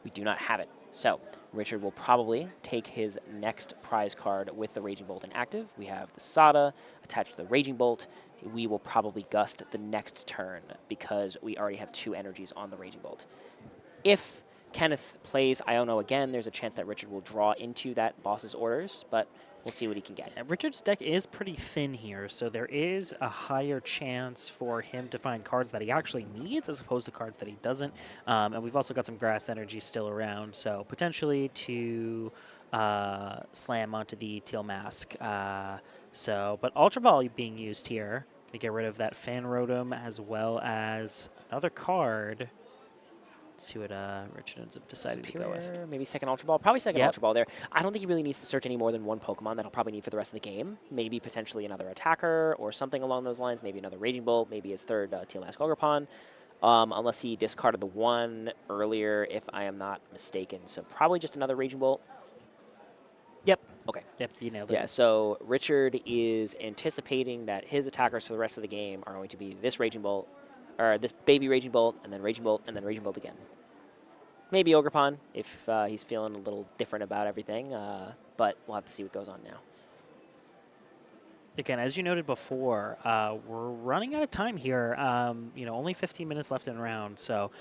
we do not have it. So Richard will probably take his next prize card with the Raging Bolt inactive. We have the Sada attached to the Raging Bolt. We will probably gust the next turn because we already have 2 energies on the Raging Bolt. If Kenneth plays Iono again, there's a chance that Richard will draw into that boss's orders, but we'll see what he can get. Richard's deck is pretty thin here, so there is a higher chance for him to find cards that he actually needs as opposed to cards that he doesn't. And we've also got some grass energy still around, so potentially to slam onto the Teal Mask. But Ultra Ball being used here to get rid of that Fan Rotom as well as another card. Let's see what Richard ends up deciding to go with. Maybe second Ultra Ball. Probably second Ultra Ball there. I don't think he really needs to search any more than 1 Pokemon that he'll probably need for the rest of the game. Maybe potentially another attacker or something along those lines. Maybe another Raging Bolt. Maybe his third Teal Mask Ogerpon. unless he discarded the 1 earlier, if I am not mistaken. So probably just another Raging Bolt. Yep. Okay. Yep, you nailed it. Yeah, so Richard is anticipating that his attackers for the rest of the game are going to be this Raging Bolt, or this baby Raging Bolt, and then Raging Bolt, and then Raging Bolt again. Maybe Ogrepon if he's feeling a little different about everything, but we'll have to see what goes on now. Again, as you noted before, we're running out of time here. Only 15 minutes left in round, so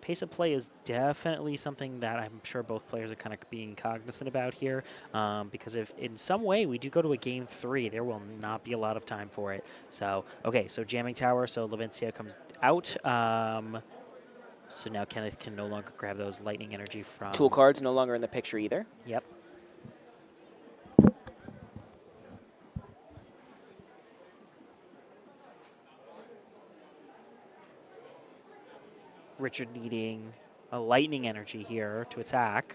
pace of play is definitely something that I'm sure both players are kind of being cognizant about here. Because if in some way we do go to a game 3, there will not be a lot of time for it. So okay, so jamming tower. So Levincia comes out. So now Kenneth can no longer grab those lightning energy from Tool cards no longer in the picture either. Yep. Richard needing a lightning energy here to attack.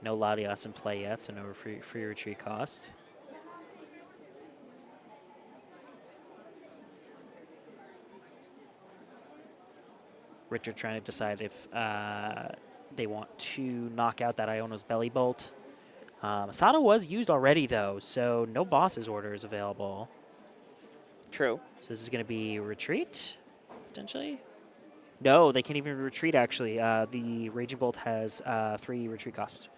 No Latias in play yet, so no free retreat cost. Richard trying to decide if they want to knock out that Iono's Belly Bolt. Asada was used already, though, so no boss's orders available. True. So this is going to be retreat, potentially? No, they can't even retreat, actually. The Raging Bolt has 3 retreat cost.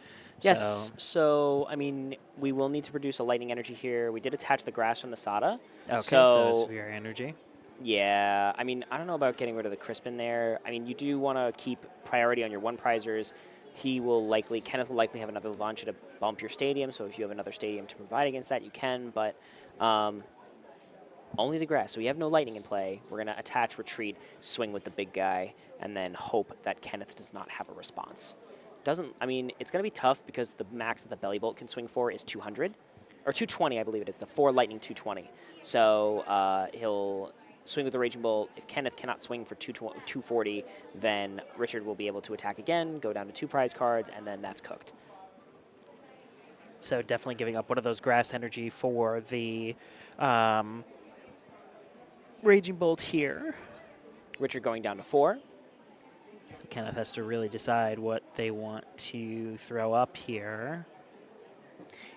Yes, so, I mean, we will need to produce a lightning energy here. We did attach the grass from the Sada. Okay, so severe energy. Yeah, I mean, I don't know about getting rid of the Crispin there. I mean, you do want to keep priority on your 1-prizers. Kenneth will likely have another launch to bump your stadium, so if you have another stadium to provide against that, you can, but only the grass. So we have no lightning in play. We're going to attach retreat, swing with the big guy, and then hope that Kenneth does not have a response. It's going to be tough because the max that the Belly Bolt can swing for is 200, or 220, I believe it is. It's a 4 lightning 220. So he'll swing with the Raging Bolt. If Kenneth cannot swing for 240, then Richard will be able to attack again, go down to 2 prize cards, and then that's cooked. So definitely giving up one of those grass energy for the Raging Bolt here. Richard going down to 4. So Kenneth has to really decide what they want to throw up here.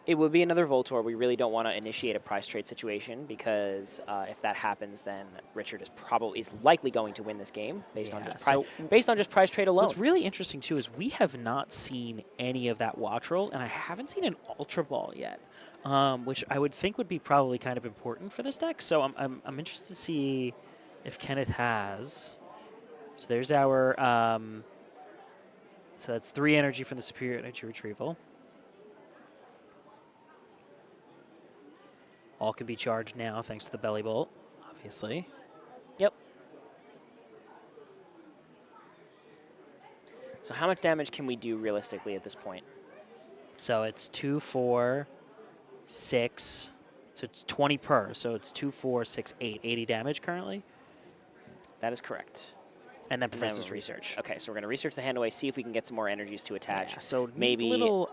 It would be another Voltor. We really don't want to initiate a prize trade situation because if that happens, then Richard is likely going to win this game based on just prize trade alone. What's really interesting too is we have not seen any of that watch roll, and I haven't seen an Ultra Ball yet, which I would think would be probably kind of important for this deck. So I'm interested to see if Kenneth has. So there's our so that's 3 energy from the Superior Energy Retrieval. All can be charged now thanks to the Belly Bolt, obviously. Yep. So how much damage can we do realistically at this point? So it's 2, 4, 6. So it's 20 per. So it's 2, 4, 6, 8. 80 damage currently. That is correct. And then Professor's Research. Okay, so we're going to research the hand away, see if we can get some more energies to attach. Yeah, so maybe a little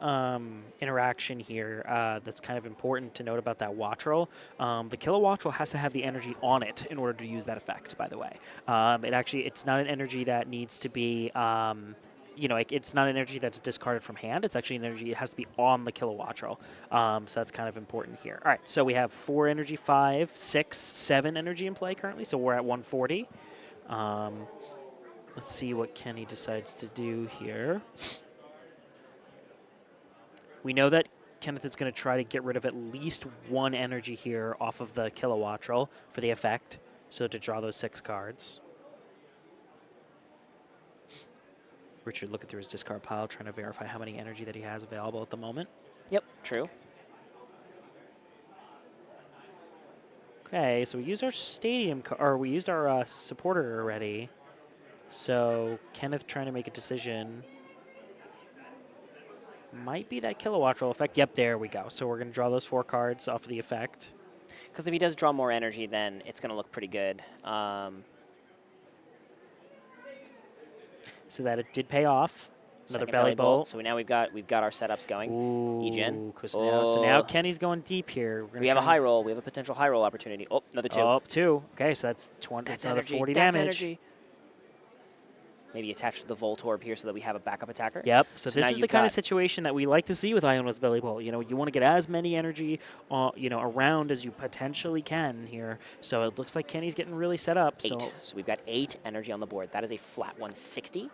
interaction here that's kind of important to note about that watch roll. The Killer Watch roll has to have the energy on it in order to use that effect, by the way. It's not an energy that needs to be, it's not an energy that's discarded from hand. It's actually an energy that has to be on the Killer Watch roll. So that's kind of important here. All right, so we have 4 energy, 5, 6, 7 energy in play currently, so we're at 140. Let's see what Kenny decides to do here. We know that Kenneth is going to try to get rid of at least 1 energy here off of the Kilowatt roll for the effect, so to draw those 6 cards. Richard looking through his discard pile, trying to verify how many energy that he has available at the moment. Yep, true. Okay, so we used our we used our supporter already. So Kenneth trying to make a decision. Might be that Kilowatt roll effect. Yep, there we go. So we're going to draw those 4 cards off of the effect. Because if he does draw more energy, then it's going to look pretty good. So that it did pay off. Another Second belly bolt. So now we've got our setups going. Ooh, Egen. So now Kenny's going deep here. We have a high roll. We have a potential high roll opportunity. Oh, another 2. Oh, 2. Okay, so that's 20. That's another energy. 40 That's damage. Energy. Maybe attach the Voltorb here so that we have a backup attacker. Yep. So this now is the kind of situation that we like to see with Iona's Belly Bolt. You know, you want to get as many energy, around as you potentially can here. So it looks like Kenny's getting really set up. 8. So we've got 8 energy on the board. That is a flat 160.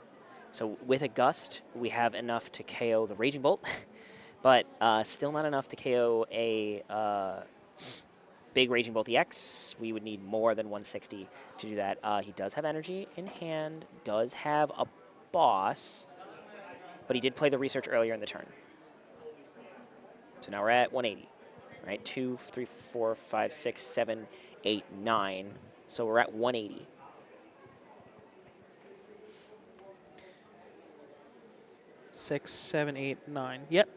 So with a Gust, we have enough to KO the Raging Bolt, but still not enough to KO a big Raging Bolt EX. We would need more than 160 to do that. He does have energy in hand, does have a boss, but he did play the research earlier in the turn. So now we're at 180, right? 2, 3, 4, 5, 6, 7, 8, 9. So we're at 180. Six, 7, 8, 9. Yep.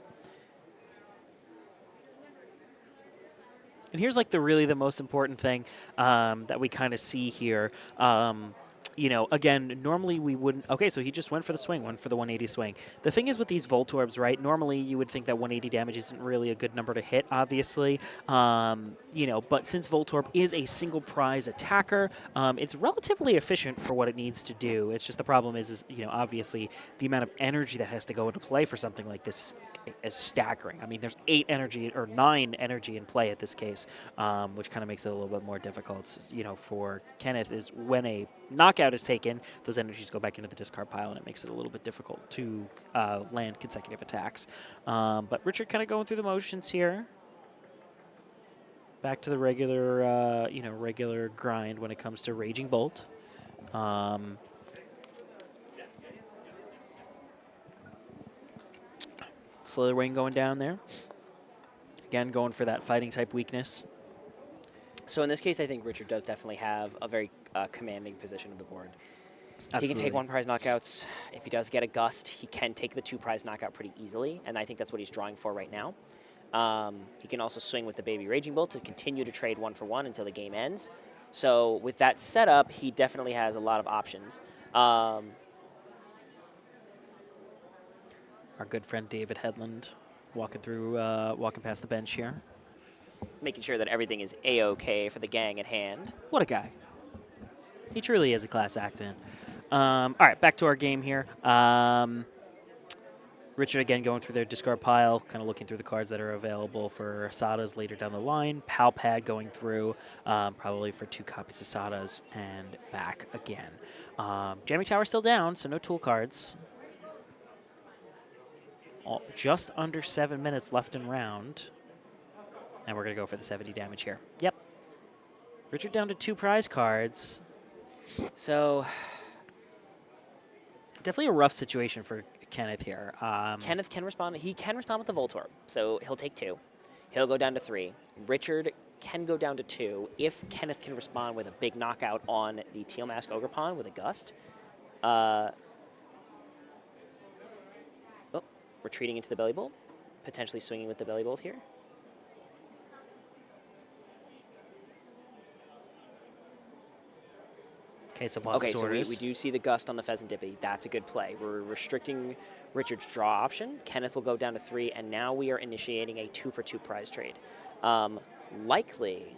And here's like the most important thing that we kind of see here. Again, normally we wouldn't. Okay, so he just went for the swing, went for the 180 swing. The thing is with these Voltorbs, right? Normally you would think that 180 damage isn't really a good number to hit, obviously. But since Voltorb is a single prize attacker, it's relatively efficient for what it needs to do. It's just the problem is obviously the amount of energy that has to go into play for something like this is staggering. I mean, there's 9 energy in play at this case, which kind of makes it a little bit more difficult. For Kenneth is when a knockout is taken, those energies go back into the discard pile, and it makes it a little bit difficult to land consecutive attacks. But Richard kind of going through the motions here. Back to the regular grind when it comes to Raging Bolt. Slitherwing going down there. Again, going for that fighting type weakness. So in this case, I think Richard does definitely have a very commanding position of the board. Absolutely. He can take 1 prize knockouts. If he does get a Gust, he can take the 2 prize knockout pretty easily, and I think that's what he's drawing for right now. He can also swing with the Baby Raging Bolt to continue to trade 1 for 1 until the game ends. So with that setup, he definitely has a lot of options. Our good friend David Headland walking past the bench here. Making sure that everything is A-OK for the gang at hand. What a guy. He truly is a class act, man. All right, back to our game here. Richard again going through their discard pile, kind of looking through the cards that are available for Sadas later down the line. Palpad going through, probably for 2 copies of Sadas and back again. Jamming Tower still down, so no tool cards. Just under 7 minutes left in round. And we're going to go for the 70 damage here. Yep. Richard down to 2 prize cards. So definitely a rough situation for Kenneth here. Kenneth can respond. He can respond with the Voltorb, so he'll take 2. He'll go down to 3. Richard can go down to 2 if Kenneth can respond with a big knockout on the Teal Mask Ogrepon with a Gust. Retreating into the Belly Bolt, potentially swinging with the Belly Bolt here. Okay, so boss's orders. We do see the Gust on the Pheasantipity. That's a good play. We're restricting Richard's draw option. Kenneth will go down to 3, and now we are initiating a 2-for-2 prize trade. Likely,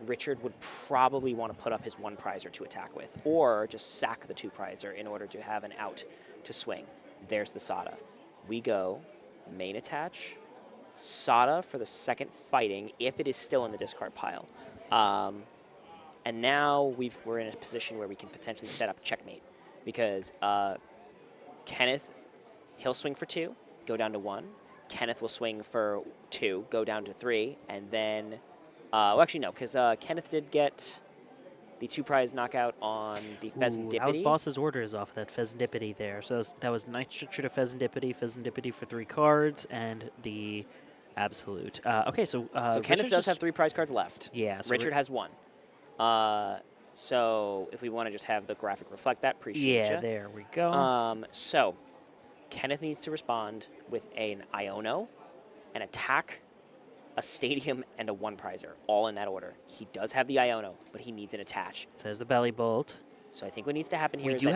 Richard would probably want to put up his 1 prizer to attack with, or just sack the 2 prizer in order to have an out to swing. There's the Sada. We go main attach, Sada for the second fighting, if it is still in the discard pile. And now we're in a position where we can potentially set up checkmate, because Kenneth, he'll swing for 2, go down to 1. Kenneth will swing for 2, go down to 3, and then, because Kenneth did get the 2 prize knockout on the Pheasantipity. That was boss's orders off of that Pheasantipity there. So that was Nitro to Pheasantipity for 3 cards, and the Absolute. Okay, so Kenneth does have 3 prize cards left. Yeah. So Richard has 1. So if we want to just have the graphic reflect that, appreciate Yeah, there we go. So Kenneth needs to respond with an Iono, an attack, a stadium, and a 1 prizer, all in that order. He does have the Iono, but he needs an attach. Says the Belly Bolt. So I think what needs to happen here We is do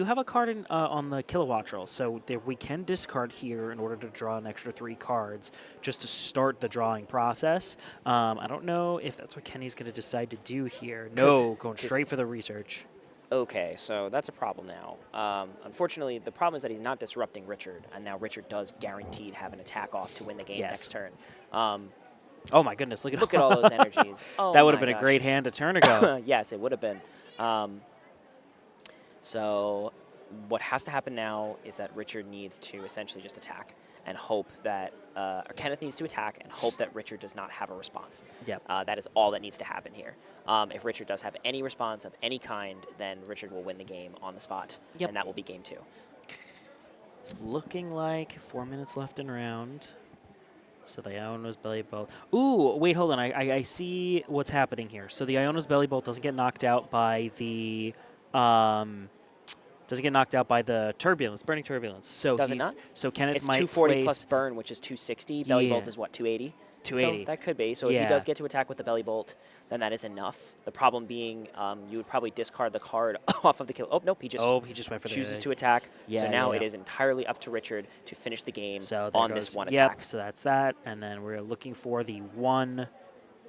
have a card on the kilowatt roll, so we can discard here in order to draw an extra 3 cards just to start the drawing process. I don't know if that's what Kenny's going to decide to do here. No, going straight for the research. Okay, so that's a problem now. Unfortunately, the problem is that he's not disrupting Richard, and now Richard does guaranteed have an attack off to win the game next turn. Oh my goodness! Look at all those energies. Oh that would have been a great hand a turn ago. Yes, it would have been. So what has to happen now is that Richard needs to essentially just attack and hope that, or Kenneth needs to attack and hope that Richard does not have a response. Yep. That is all that needs to happen here. If Richard does have any response of any kind, then Richard will win the game on the spot, and that will be game 2. It's looking like 4 minutes left in round. So the Iono's Belly Bolt. Ooh, wait, hold on. I see what's happening here. So the Iono's Belly Bolt doesn't get knocked out by the turbulence, burning turbulence. So does it not? So Kenneth it's might 240 plus burn, which is 260. Belly Bolt is what, 280? 280. So that could be. So if he does get to attack with the Belly Bolt, then that is enough. The problem being, you would probably discard the card off of the kill. Oh, nope, he just went for chooses to attack. So now it is entirely up to Richard to finish the game on this one attack. Yep, so that's that. And then we're looking for the 1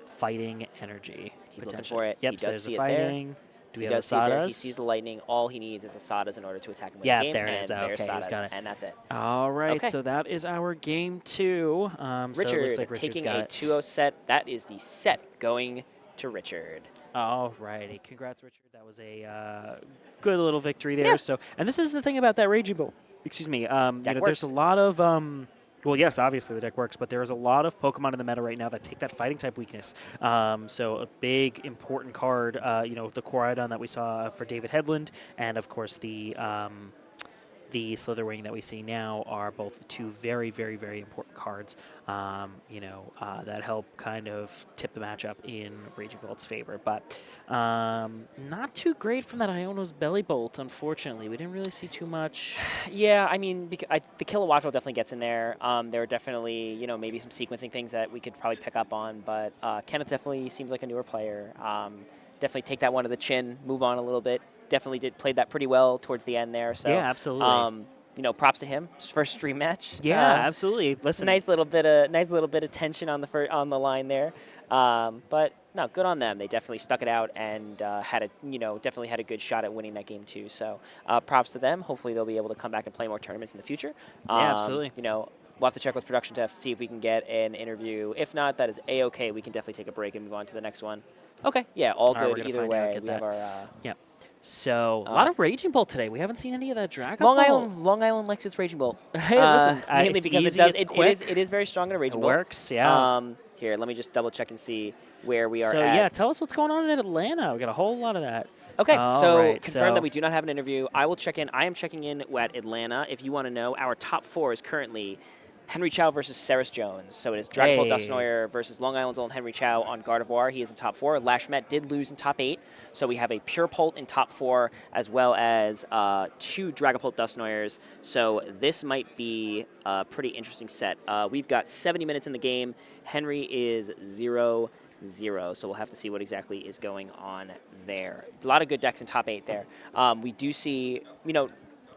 fighting energy. He's looking for it. Yep, he so does there's see the it fighting. there. Do we have Asadas? He sees the lightning. All he needs is Asadas in order to attack and win the game. There it is. And Okay, he's got it. And that's it. All right, so that is our game 2. Richard so it looks like taking got a 2-0 set. That is the set going to Richard. All righty. Congrats, Richard. That was a good little victory there. So, and this is the thing about that Raging Bolt. Excuse me. There's a lot of well, yes, obviously the deck works, but there's a lot of Pokemon in the meta right now that take that fighting type weakness. So a big, important card, the Koraidon that we saw for David Headland, and of course the Slitherwing that we see now are both 2 very, very, very important cards, that help kind of tip the matchup in Raging Bolt's favor. But not too great from that Iono's Belly Bolt, unfortunately. We didn't really see too much. Yeah, I mean, the Kilowatt definitely gets in there. There are definitely, maybe some sequencing things that we could probably pick up on, but Kenneth definitely seems like a newer player. Definitely take that one to the chin, move on a little bit. Definitely played that pretty well towards the end there. So yeah, absolutely. Props to him. His first stream match. Yeah, absolutely. Listen, nice little bit of tension on the line there. But no, good on them. They definitely stuck it out and definitely had a good shot at winning that game too. So props to them. Hopefully they'll be able to come back and play more tournaments in the future. Yeah, absolutely. We'll have to check with production to see if we can get an interview. If not, that is a-okay. We can definitely take a break and move on to the next one. Okay, yeah, all good either way. We have our yep. So a lot of Raging Bolt today. We haven't seen any of that Dragon Bolt. Long Island likes its Raging Bolt. Hey, listen, mainly because it is very strong in a Raging Bolt. It works, yeah. Here, let me just double check and see where we are. So at. tell us what's going on in Atlanta. We got a whole lot of that. Okay, confirm that we do not have an interview. I will check in. I am checking in at Atlanta. If you want to know, our top 4 is currently Henry Chow versus Ceres Jones. So it is Dragon Ball Dustnoyer versus Long Island's own Henry Chow on Gardevoir. He is in top 4. Lashmet did lose in top 8. So we have a Pure Pult in top 4 as well as 2 Dragapult Dustnoyers. So this might be a pretty interesting set. We've got 70 minutes in the game. Henry is 0-0. So we'll have to see what exactly is going on there. A lot of good decks in top 8 there. We do see,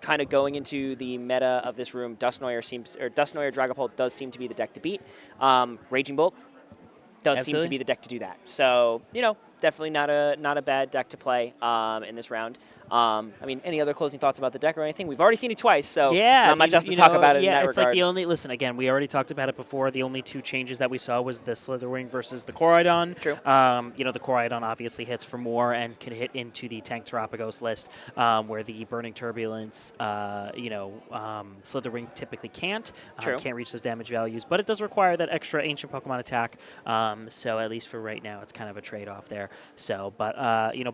kind of going into the meta of this room, Dustnoyer Dragapult does seem to be the deck to beat. Raging Bolt does seem to be the deck to do that. So, definitely not a bad deck to play in this round. Any other closing thoughts about the deck or anything? We've already seen it twice, so not much else to talk about it in that regard. It's like the only, listen, again, we already talked about it before. The only 2 changes that we saw was the Slitherwing versus the Koraidon. True. The Koraidon obviously hits for more and can hit into the Tank Terapagos list, where the Burning Turbulence, Slitherwing typically can't. Can't reach those damage values, but it does require that extra Ancient Pokemon attack. So at least for right now, it's kind of a trade-off there. So, but,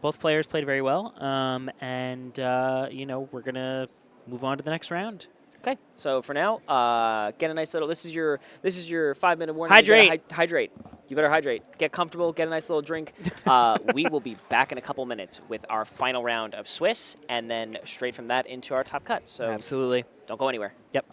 both players played very well. And we're going to move on to the next round. Okay, so for now, get a nice little, this is your 5-minute warning. Hydrate. Hydrate. You better hydrate. Get comfortable, get a nice little drink. We will be back in a couple minutes with our final round of Swiss, and then straight from that into our top cut. So absolutely. Don't go anywhere. Yep.